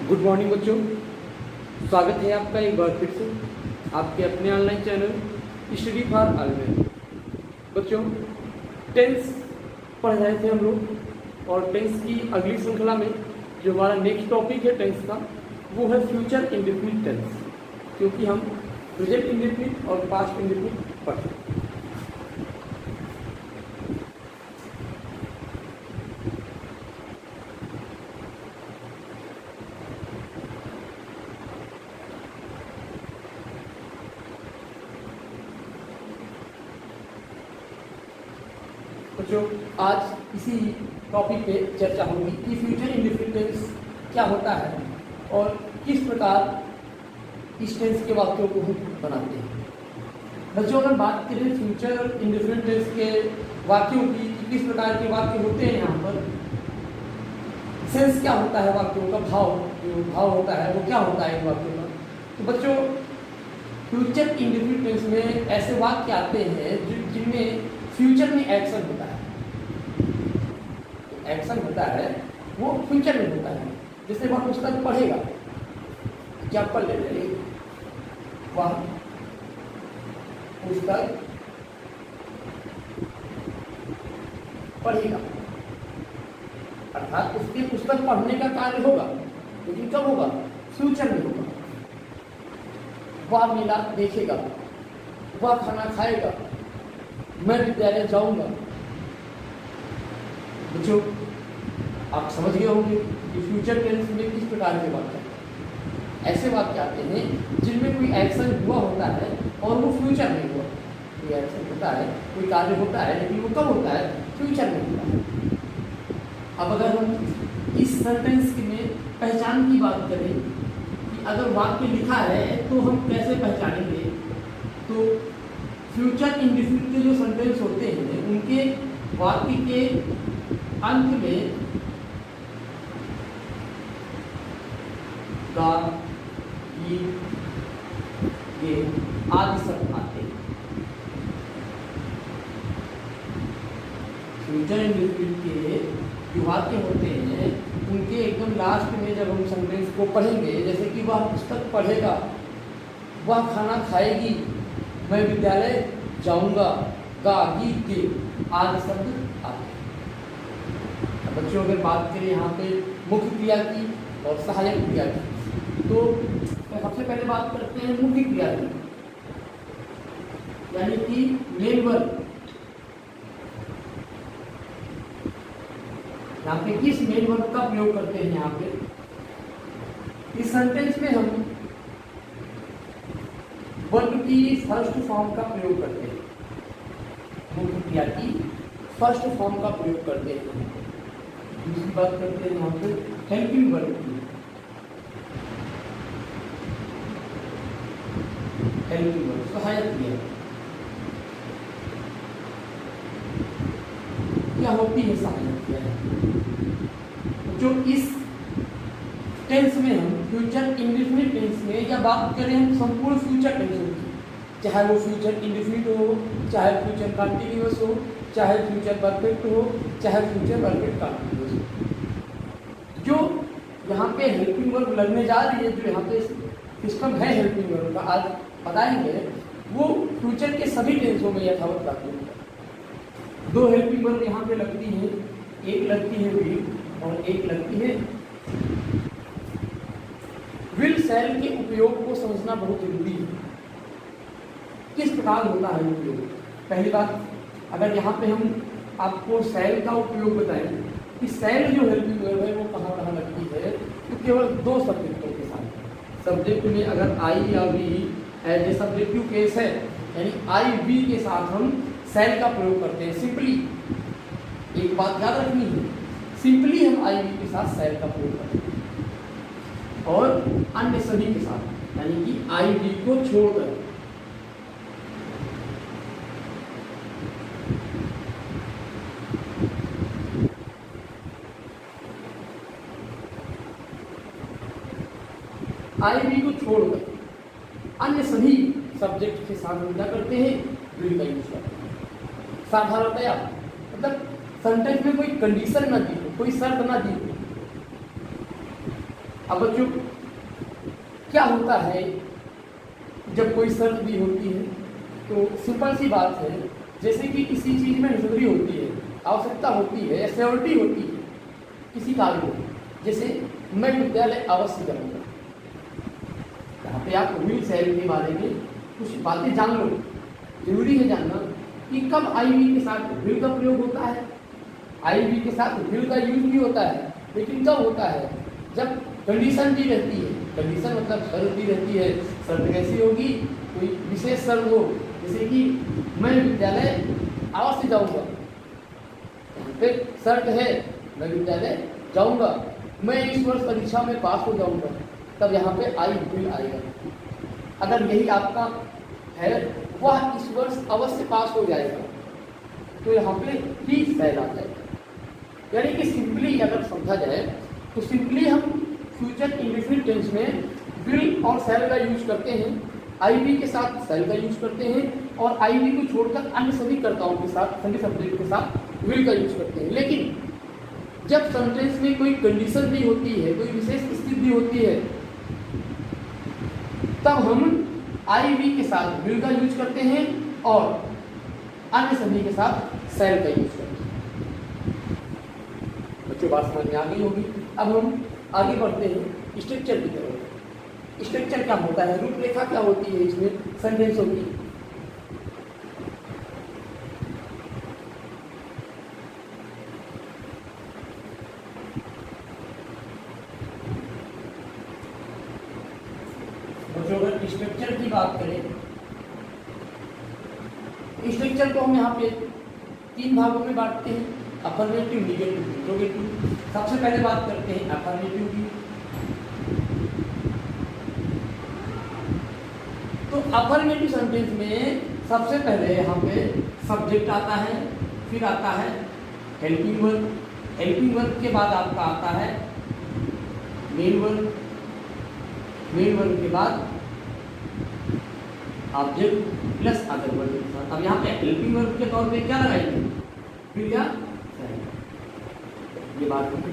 Good morning बच्चों, स्वागत है आपका एक बार फिर से आपके अपने online channel study for all में। बच्चों, टेंस पढ़ रहे थे हम लोग और टेंस की अगली श्रृंखला में जो हमारा नेक्स्ट टॉपिक है टेंस का वो है फ्यूचर इंडेफिनिट टेंस, क्योंकि हम प्रेजेंट इंडेफिनिट और पास्ट इंडेफिनिट पढ़ रहे हैं। बच्चों, आज इसी टॉपिक पे चर्चा होगी कि फ्यूचर इंडेफिनिट टेंस क्या होता है और किस प्रकार इस टेंस के वाक्यों को हम बनाते हैं। बच्चों, अगर बात करें फ्यूचर इंडेफिनिट टेंस के वाक्यों की कि किस प्रकार के वाक्य होते हैं, यहाँ पर सेंस क्या होता है वाक्यों का, जो भाव होता है वो क्या होता है इन वाक्यों का। तो बच्चों, फ्यूचर इंडेफिनिट टेंस में ऐसे वाक्य आते हैं जिनमें फ्यूचर में एक्शन होता है। एक्शन होता है वो फ्यूचर में होता है। जैसे वह पुस्तक पढ़ेगा, क्या पढ़ ले, वह पुस्तक पढ़ेगा, अर्थात उसके पुस्तक पढ़ने का कार्य होगा, लेकिन कब होगा? फ्यूचर में होगा। वह मेला देखेगा, वह खाना खाएगा, मैं विद्यालय जाऊंगा। बच्चों, आप समझ गए होंगे कि फ्यूचर टेंस में किस प्रकार के वाक्य ऐसे वाक्य आते हैं जिनमें कोई एक्शन हुआ होता है और वो फ्यूचर में हुआ। कोई एक्शन होता है, कोई कार्य होता है, लेकिन वो कब होता है? फ्यूचर में होता है। अब अगर हम इस सेंटेंस में पहचान की बात करें कि अगर वाक्य लिखा है तो हम कैसे पहचानेंगे, तो फ्यूचर इंडेफिनिट के जो सेंटेंस होते हैं उनके वाक्य के अंत में गा, ये आदि शब्द आते हैं। फ्यूचर इंडेफिनिट के जो वाक्य होते हैं उनके एकदम लास्ट में जब हम सेंटेंस को पढ़ेंगे, जैसे कि वह पुस्तक पढ़ेगा, वह खाना खाएगी, मैं विद्यालय जाऊंगा, गा, गीत के आदि शब्द आते हैं। बच्चों, अगर बात करें यहाँ पे मुख्य क्रिया की और सहायक क्रिया की, तो सबसे पहले बात करते हैं मुख्य क्रिया की, यानी कि मेन वर्ब। यहाँ पे किस मेन वर्ब का प्रयोग करते हैं? यहाँ पे इस सेंटेंस में हम वर्ब की फर्स्ट फॉर्म का प्रयोग करते हैं, मुख्य क्रिया की फर्स्ट फॉर्म का प्रयोग करते हैं। दूसरी बात करते हैं यहाँ पे हेल्पिंग वर्ब की। हेल्पिंग वर्ब सहायक क्रिया क्या होती है? सहायक क्रिया जो इस टेंस में हम फ्यूचर इंडेफिनिट टेंस में या बात करें हम संपूर्ण फ्यूचर टेंस की, चाहे वो फ्यूचर इंडेफिनिट हो, चाहे फ्यूचर कंटिन्यूअस हो, चाहे फ्यूचर परफेक्ट हो, चाहे फ्यूचर परफेक्ट कंटिन्यूअस हो, जो यहाँ पे हेल्पिंग वर्ब लगने जा रही है, जो यहाँ पे सिस्टम है हेल्पिंग वर्ब का, आज बताएंगे, वो फ्यूचर के सभी टेंसों में यथावत लागू होता है। दो हेल्पिंग वर्ब यहाँ पे लगती है, एक लगती है विल और एक लगती है विल। शैल के उपयोग को समझना बहुत जरूरी है, किस प्रकार होता है उपयोग। पहली बात, अगर यहाँ पे हम आपको शैल का उपयोग बताएं कि शैल जो हेल्पिंग वर्ब है वो कहाँ कहाँ लगती है, तो केवल दो सब्जेक्टों के साथ। सब्जेक्ट में अगर आई या we as a subjective case है, यानी आई वी के साथ हम शैल का प्रयोग करते हैं। सिंपली एक बात याद रखनी है, सिंपली हम आई वी के साथ शैल का प्रयोग करते हैं और अन्य सभी के साथ, यानी कि आई वी को छोड़कर। आई वी को छोड़कर अन्य सभी सब्जेक्ट के साथ हम क्या करते हैं? विल का यूज करते हैं। साधारणतया मतलब सेंटेंस में कोई कंडीशन ना दी हो, कोई शर्त ना दी हो, अब बच्चों क्या होता है जब कोई शर्त दी होती है, तो सिंपल सी बात है, जैसे कि किसी चीज़ में जरूरी होती है, आवश्यकता होती है, सिक्योरिटी होती है किसी कार्य में, जैसे मैं विद्यालय अवश्य करूँगा, यहाँ पे आप विल शैल के बारे में कुछ बातें जान लो। जरूरी है जानना कि कब आई वी के साथ विल का प्रयोग होता है, आई वी के साथ विल का यूज भी होता है, लेकिन कब होता है, जब कंडीशन दी रहती है। कंडीशन मतलब शर्त दी रहती है। शर्त कैसी होगी, कोई विशेष शर्त हो, जैसे कि मैं विद्यालय अवश्य जाऊंगा, फिर शर्त है मैं विद्यालय जाऊंगा, मैं इस वर्ष परीक्षा में पास हो जाऊंगा, तब यहाँ पे आई विल आएगा। अगर यही आपका है वह इस वर्ष अवश्य पास हो जाएगा, तो यहाँ पे ही शैल आ जाएगा। यानी कि सिंपली अगर समझा जाए तो सिंपली हम फ्यूचर इंडेफिनिट टेंस में विल और शैल का यूज करते हैं, आई वी के साथ शैल का यूज करते हैं, और आई वी को छोड़कर अन्य सभी कर्ताओं के साथ, सभी सब्जेक्ट के साथ विल का यूज करते हैं। लेकिन जब सेंटेंस में कोई कंडीशन दी होती है, कोई विशेष स्थिति होती है, तब हम आई वी के साथ विल का यूज करते हैं और अन्य सभी के साथ शैल का यूज करते हैं। बच्चों बात समझ में आ गई होगी। अब हम आगे बढ़ते हैं स्ट्रक्चर की तरफ। स्ट्रक्चर क्या होता है, रूपरेखा क्या होती है इसमें सेंटेंसों की। बच्चों अगर स्ट्रक्चर की बात करें, स्ट्रक्चर को हम यहाँ पे 3 भागों में बांटते हैं, अफर्मेटिव, निगेटिव, इंट्रोगेटिव। सबसे पहले बात करते हैं अफर्मेटिव की। तो अफर्मेटिव सेंटेंस में सबसे पहले यहाँ पे सब्जेक्ट आता है, फिर आता है हेल्पिंग वर्ब, हेल्पिंग वर्ब के बाद आपका आता है मेन वर्ब, मेन वर्ब के बाद ऑब्जेक्ट प्लस अदर वर्ब के साथ। अब यहाँ पे हेल्पिंग वर्ब के तौर पे क्या लगाएंगे, विल या शैल। ये बात है कि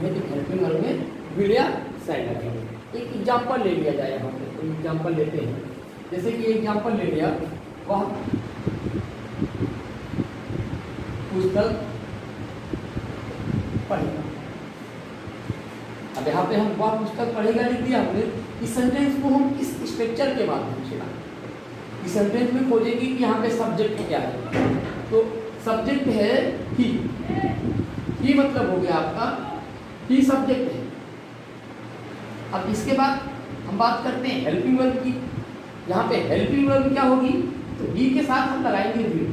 हेल्पिंग वर्ब में विल या शैल लगाएंगे। एक एग्जांपल ले लिया जाए, यहाँ पे एक एग्जांपल लेते हैं। जैसे कि एग्जांपल ले लिया, वह पुस्तक पढ़ेगा। अब यहाँ पे हम वह पुस्तक पढ़ेगा लिख दिया हमने। इस सेंटेंस को हम किस स्ट्रक्चर के माध्यम से लाएं, इस सेंटेंस में खोजेंगे कि यहाँ पे सब्जेक्ट क्या है। तो सब्जेक्ट है ही मतलब हो गया आपका ही सब्जेक्ट है। अब इसके बाद हम बात करते हैं हेल्पिंग वर्ब की। यहाँ पे हेल्पिंग वर्ब क्या होगी, तो ही के साथ हम लगाएंगे विल,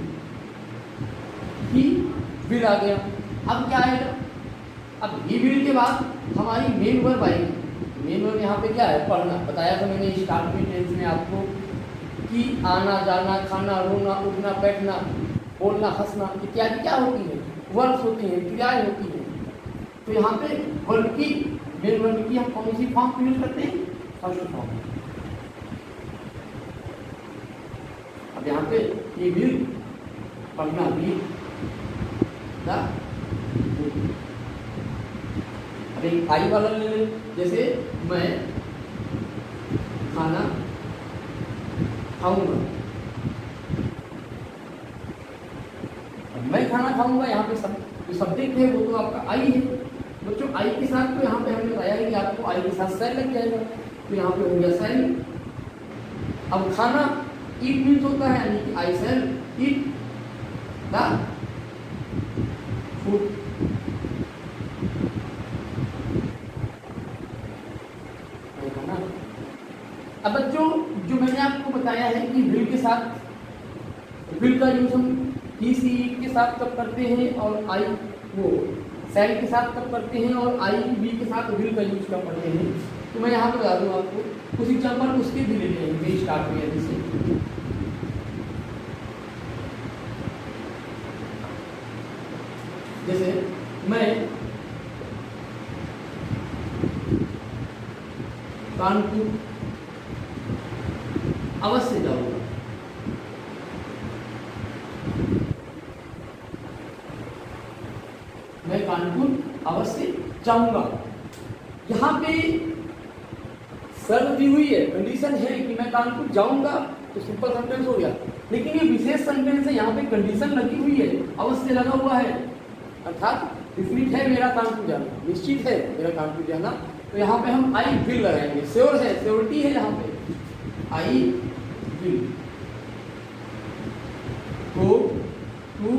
ही विल आ गया। अब क्या आएगा, अब ही विल के बाद हमारी मेन वर्ब आएगी। मेन वर्ब यहाँ पे क्या है, पढ़ना। बताया था मैंने स्टार्ट में टेंस में आपको कि आना जाना, खाना, रोना, उठना, बैठना, बोलना, हंसना इत्यादि क्या होती है, वर्ब्स होती हैं, क्रियाएं होती हैं। तो यहाँ पे वर्ब की, मेन वर्ब की हम कौन सी फॉर्म यूज करते हैं, फर्स्ट फॉर्म। अब यहाँ पे ये विल, पढ़ना भी, अब एक आई वाला ले लें, जैसे मैं खाना खाऊंगा। अब मैं खाना खाऊंगा, यहाँ पे जो सब्जेक्ट है वो तो आपका आई है। बच्चों आई के साथ तो यहाँ पे हमने बताया कि आपको आई के साथ शैल लग जाएगा, तो यहाँ पे हो गया शैल। अब खाना ईट मीन्स होता है, यानी कि आई शैल ईट द फूड। अब बच्चों जो मैंने आपको बताया है कि विल के साथ, विल का यूज हम ही सी के साथ कब करते हैं और आई वो शैल के साथ कब करते हैं और आई वी के साथ विल का यूज कब करते हैं, तो मैं यहाँ पे बता दूँ आपको कुछ एग्जाम्पल उसके भी ले लेंगे स्टार्ट में। जैसे जैसे मैं कानपुर अवश्य जाऊंगा। मैं कानपुर अवश्य जाऊंगा। यहाँ पे शर्त दी हुई है, कंडीशन है कि मैं कानपुर जाऊंगा, तो सिंपल सेंटेंस हो गया। लेकिन ये विशेष सेंटेंस है, यहाँ पे कंडीशन लगी हुई है, अवश्य लगा हुआ है, अर्थात डिफिनिट है मेरा कानपुर जाना, निश्चित है मेरा कानपुर जाना। तो यहाँ पे हम आई विल लगाएंगे, श्योर है, श्योरिटी है यहाँ पे, आई विल गो टू।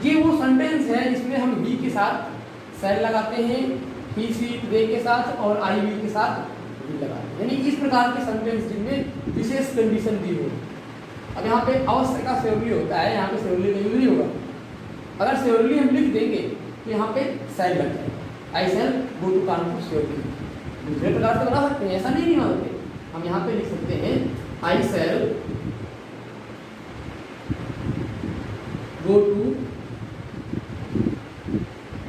ये वो सेंटेंस है जिसमें हम बी के साथ सेल लगाते हैं, ही सी दे के साथ, और आई विल के साथ विल लगाते हैं, यानी इस प्रकार के सेंटेंस जिनमें विशेष कंडीशन दी हो। अब यहाँ पे अवश्य का श्योरली होता है, यहाँ पे श्योरली का यूज नहीं होगा। अगर श्योरली हम लिख देंगे तो यहाँ पे सेल लग जाएगा, I shall go to Kanpur surely. दूसरे प्रकार से बना सकते हैं, ऐसा नहीं मानते, हम यहाँ पे लिख सकते हैं I shall go to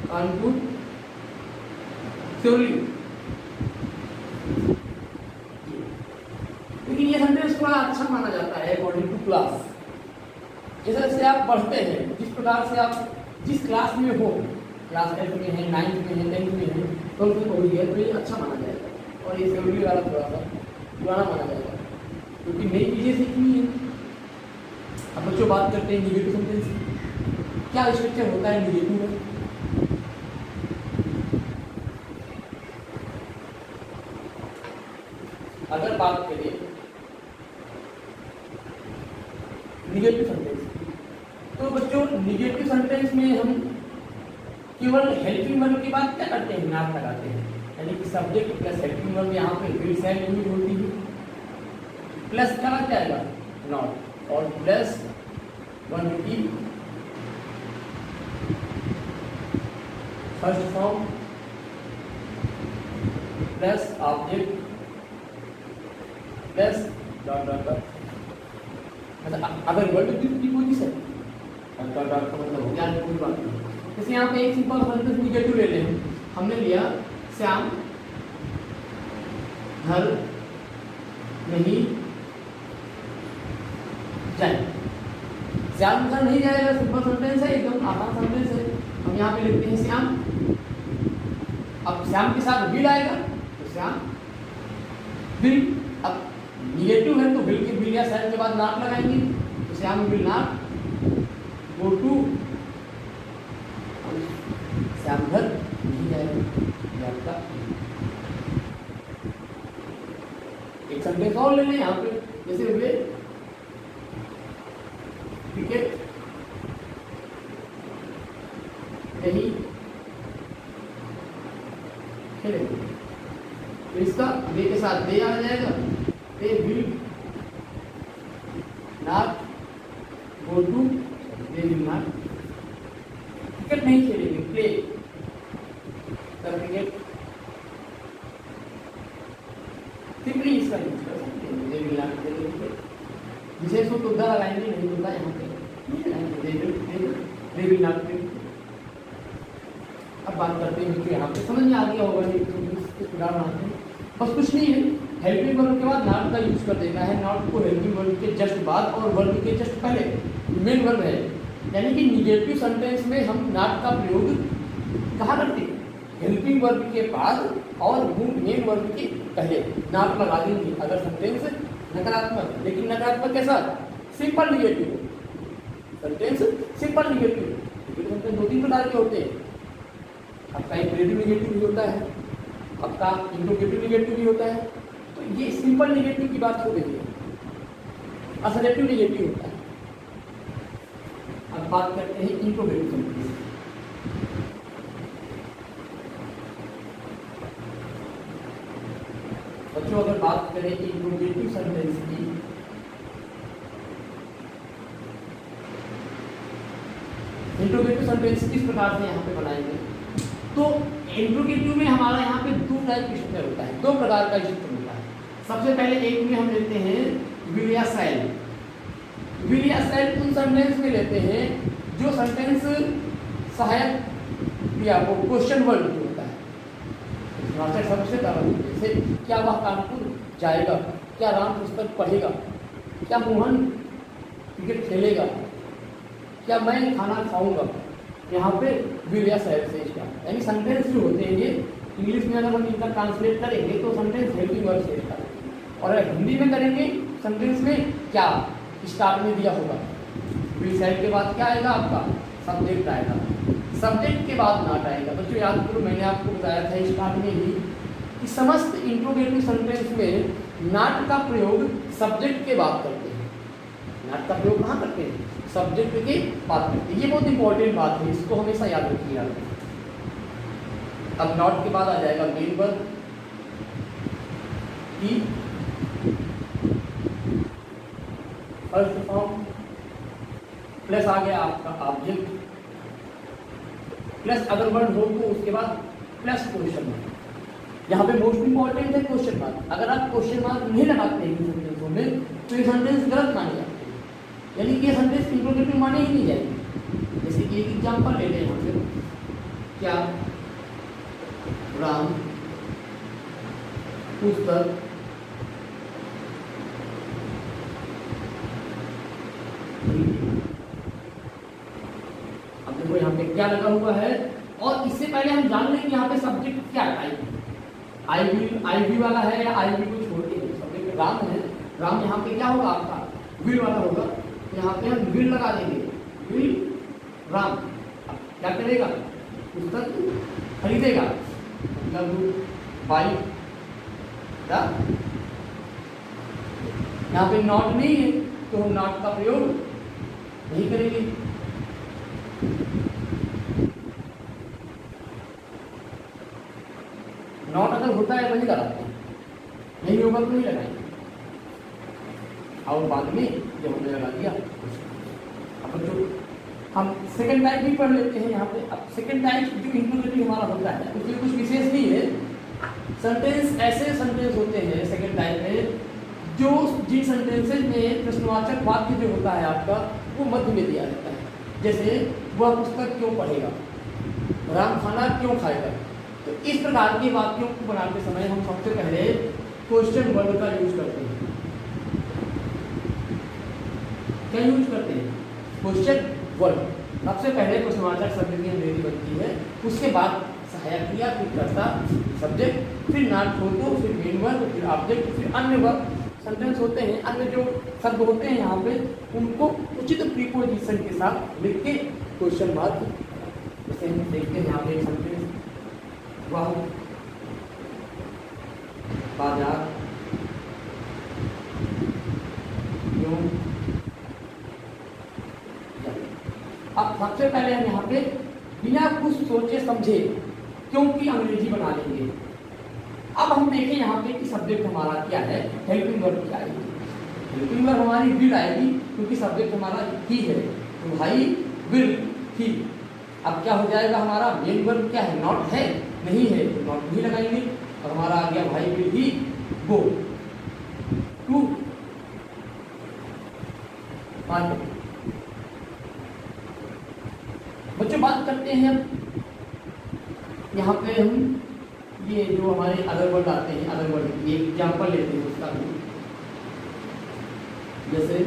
Kanpur surely. लेकिन ये सेंटेंस थोड़ा अच्छा माना जाता है अकॉर्डिंग टू क्लास। जैसे जैसे आप पढ़ते हैं, जिस प्रकार से आप जिस क्लास में हो, क्लास 8 में है, 9 में है, 10 में है, तो उनको पढ़ी है, तो ये अच्छा माना जाएगा। और ये श्योरली वाला थोड़ा सा पुराना माना जाएगा, क्योंकि नई चीज़ें सीखनी है। अब बच्चों बात करते हैं निगेटिव सेंटेंस की। क्या स्ट्रक्चर होता है निगेटिव में? अगर बात करें निगेटिव सेंटेंस, तो बच्चों निगेटिव सेंटेंस में हम केवल हेल्पिंग वर्ब के बाद क्या करते हैं, नॉट लगाते हैं, यानी कि सब्जेक्ट प्लस हेल्पिंग वर्ब यहाँ पे विल से यूज होती है, प्लस क्या लग जाएगा, नॉट, और प्लस वन की first form plus object plus dot dot dot. मतलब अगर वर्ड की पोजीशन डॉट डॉट का मतलब हो गया, कोई बात नहीं। जैसे यहाँ पे एक सिंपल सेंटेंस निगेटिव ले लें, हमने लिया श्याम घर नहीं जाए। श्याम घर नहीं जाएगा, सिंपल सेंटेंस है, एकदम आसान सेंटेंस है। हम यहाँ पे लिखते हैं श्याम, अब श्याम के साथ विल आएगा तो श्याम विल। अब निगेटिव है तो विल या सेल के बाद नॉट लगाएंगे, तो Shyam will not go to, Shyam घर नहीं जाएगा। आपका एक सेंटेंस और ले लें यहाँ पे, जैसे वे क्रिकेट नहीं खेलेंगे, तो इसका दे के साथ दे आ जाएगा, they will not go to, they will not cricket नहीं खेलेंगे, प्ले क्रिकेट, सिंपली इसका यूज कर सकते हैं, दे विल नॉट खेलेंगे क्रिकेट। विशेष हो तो द लगाएंगे, नहीं तो द यहाँ पे दे विल नॉट प्ले। अब बात करते हैं, यहाँ पे समझ में आ गया होगा, उदाहरण आते हैं, बस कुछ नहीं है, हेल्पिंग वर्ब के बाद नॉट का यूज कर देना है। नॉट को हेल्पिंग वर्ब के जस्ट बाद और वर्ब के जस्ट पहले मेन वर्ब है, यानी कि निगेटिव सेंटेंस में हम नॉट का प्रयोग कहाँ करते हैं, हेल्पिंग वर्ब के बाद और मेन वर्ब के पहले नॉट लगा देंगे अगर सेंटेंस नकारात्मक। लेकिन नकारात्मक के साथ simple negative sentence, simple negative sentence दो तीन प्रकार के होते हैं। आपका इंपेरेटिव निगेटिव भी होता है, आपका इंट्रोगेटिव निगेटिव भी होता है। तो ये सिंपल निगेटिव की बात हो गई है, असर्टिव निगेटिव होता है। अब बात करते हैं इंट्रोगेटिव सेंटेंस। बच्चों अगर बात करें इंट्रोगेटिव सेंटेंस की, इंट्रोगेटिव सेंटेंस किस प्रकार से यहाँ पे बनाएंगे, तो इंट्रोगेटिव में हमारा यहाँ पे दो टाइप का स्ट्रक्चर होता है, दो प्रकार का स्ट्रक्चर होता है। सबसे पहले एक में हम लेते हैं विल या सेल। विल या सेल उन सेंटेंस में लेते हैं जो सेंटेंस सहायक क्रिया को क्वेश्चन वर्ड में होता है। सबसे पहले जैसे क्या वह कानपुर जाएगा, क्या राम पुस्तक पढ़ेगा, क्या मोहन क्रिकेट खेलेगा, क्या मैं खाना खाऊंगा। यहाँ पे विल या सेल से स्टार्ट, यानी सेंटेंस जो होते हैं ये इंग्लिश में अगर हम इनका ट्रांसलेट करेंगे तो सेंटेंस हेल्पिंग वर्ब से करेंगे, और अगर हिंदी में करेंगे सेंटेंस में क्या स्टार्ट में दिया होगा, विल सेड के बाद क्या आएगा आपका सब्जेक्ट आएगा, सब्जेक्ट के बाद नॉट आएगा। बच्चों याद करो मैंने आपको बताया था स्टार्ट में ही कि समस्त इंट्रोगेटिव सेंटेंस में नॉट का प्रयोग सब्जेक्ट के बाद करते हैं। नॉट का प्रयोग कहाँ करते हैं? सब्जेक्ट के बाद करते हैं। ये बहुत इंपॉर्टेंट बात है, इसको हमेशा याद रखिएगा। अब नॉट के बाद आ जाएगा मेन वर्ब की फर्स्ट फॉर्म, प्लस आ गया आपका ऑब्जेक्ट, प्लस अगर वर्ड हो तो उसके बाद प्लस क्वेश्चन मार्क। यहाँ पे मोस्ट इंपॉर्टेंट है क्वेश्चन मार्क। अगर आप क्वेश्चन मार्क नहीं लगाते हैं सेंटेंसों में तो ये सेंटेंस गलत माने जाते हैं, यानी कि ये सेंटेंस इंट्रोगेटिव माने ही नहीं जाएंगे। जैसे कि एक एग्जाम्पल ले लें यहाँ पे, क्या राम पुस्तक अब देखो यहाँ पे क्या लगा हुआ है, और इससे पहले हम जान लें कि यहाँ पे सब्जेक्ट क्या टाइप है, आई वी वाला है या आई वी को छोड़ के सब्जेक्ट राम है। राम यहाँ पे क्या होगा आपका विल वाला होगा, यहाँ पे हम विल लगा देंगे, विल राम। अब क्या करेगा? पुस्तक खरीदेगा, मतलब बाई। यहाँ पे नॉट नहीं है तो हम नॉट का प्रयोग नहीं करेंगे। नॉट अगर होता है वही लगाते हैं, नहीं होगा तो नहीं लगाएंगे। और बाद में जब हमने लगा दिया अब जो हम सेकंड टाइप भी पढ़ लेते हैं यहाँ पे। अब सेकंड टाइप जो इंट्रोगेटिव हमारा होता है उसमें कुछ विशेष नहीं है। सेंटेंस ऐसे सेंटेंस होते हैं सेकंड टाइप में जो जिन सेंटेंसेज में प्रश्नवाचक वाक्य जो होता है आपका वो मध्य में दिया रहता है। जैसे वह पुस्तक क्यों पढ़ेगा, राम खाना क्यों खाएगा। तो इस प्रकार के वाक्यों को बनाते समय हम सबसे पहले क्वेश्चन वर्ड का यूज करते हैं। क्या यूज करते हैं? Question word. सबसे पहले प्रश्नवाचक शब्द की अंग्रेजी बनती है, उसके बाद सहायक क्रिया, फिर कर्ता सब्जेक्ट, फिर नॉट हो तो फिर मेन वर्ब, फिर ऑब्जेक्ट, फिर अन्य वर्ब सेंटेंस होते हैं। अन्य जो शब्द होते हैं यहाँ पे उनको उचित प्रीपोजिशन के साथ लिख के क्वेश्चन मार्क। जैसे हम देखते हैं यहाँ पे एक सेंटेंस, वह बाजार क्यों। अब सबसे पहले हम यहाँ पे बिना कुछ सोचे समझे क्योंकि अंग्रेजी बना लेंगे। अब हम देखें यहाँ पे कि सब्जेक्ट हमारा क्या है, हेल्पिंग वर्ब क्या आएगी। हेल्पिंग वर्ब हमारी विल आएगी क्योंकि सब्जेक्ट हमारा ही है, तो भाई विल ही। अब क्या हो जाएगा हमारा मेन वर्ब क्या है, नॉट है, नहीं है तो नॉट नहीं लगाएंगे। और हमारा आ गया भाई will he go to market. बच्चों बात करते हैं यहाँ पे हम ये जो हमारे अदर वर्ड आते हैं, अदर वर्ड ये एग्जाम्पल लेते हैं उसका भी। जैसे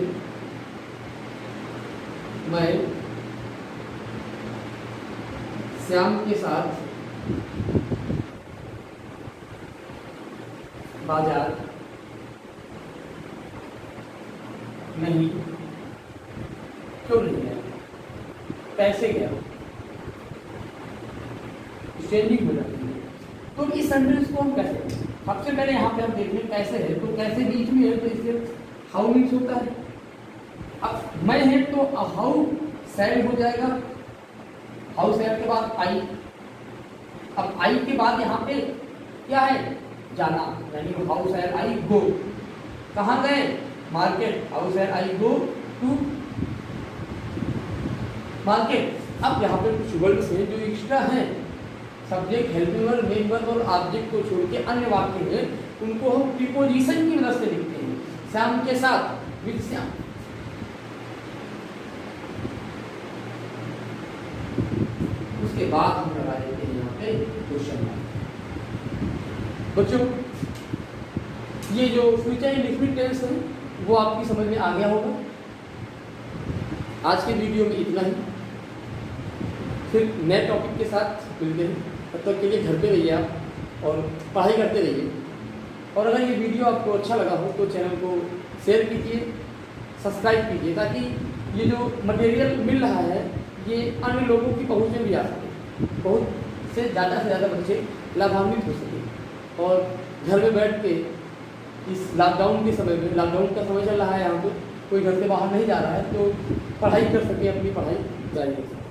मैं श्याम के साथ बाजार नहीं क्यों नहीं गया, पैसे गया, चेंजिंग हो जाती है। तो इस सेंटेंस को हम कैसे, सबसे पहले यहाँ पे हम देखें कैसे है, तो कैसे बीच में है तो इससे हाउ मिक्स होता है। अब मैं है तो हाउ सैड हो जाएगा, हाउ सैड के बाद आई। अब आई के बाद यहाँ पे क्या है, जाना, यानी हाउ सैड आई गो। कहाँ गए, market, how said I go to market. अब यहाँ पे कुछ वर्ड्स हैं जो एक्स्ट्रा हैं, subject, helping verb, main verb और ऑब्जेक्ट को छोड़ के अन्य वाक्य हैं, उनको हम प्रीपोजिशन की मदद से लिखते हैं। श्याम के साथ, विद श्याम। उसके बाद हम लगा देते हैं यहाँ पे क्वेश्चन मार्क। बच्चों ये जो फ्यूचर इंडेफिनिट टेंस है वो आपकी समझ में आ गया होगा। आज के वीडियो में इतना ही, फिर नए टॉपिक के साथ मिलते हैं। तब तक के लिए घर पे रहिए आप। और पढ़ाई करते रहिए। और अगर ये वीडियो आपको अच्छा लगा हो तो चैनल को शेयर कीजिए, सब्सक्राइब कीजिए, ताकि ये जो मटेरियल मिल रहा है ये अन्य लोगों की पहुंच में भी आ सके, बहुत से ज़्यादा बच्चे लाभान्वित हो सके। और घर में बैठ के इस लॉकडाउन के समय में, लॉकडाउन का समय चल रहा है, यहाँ पे कोई घर से बाहर नहीं जा रहा है, तो पढ़ाई कर सके, अपनी पढ़ाई जारी रख सके।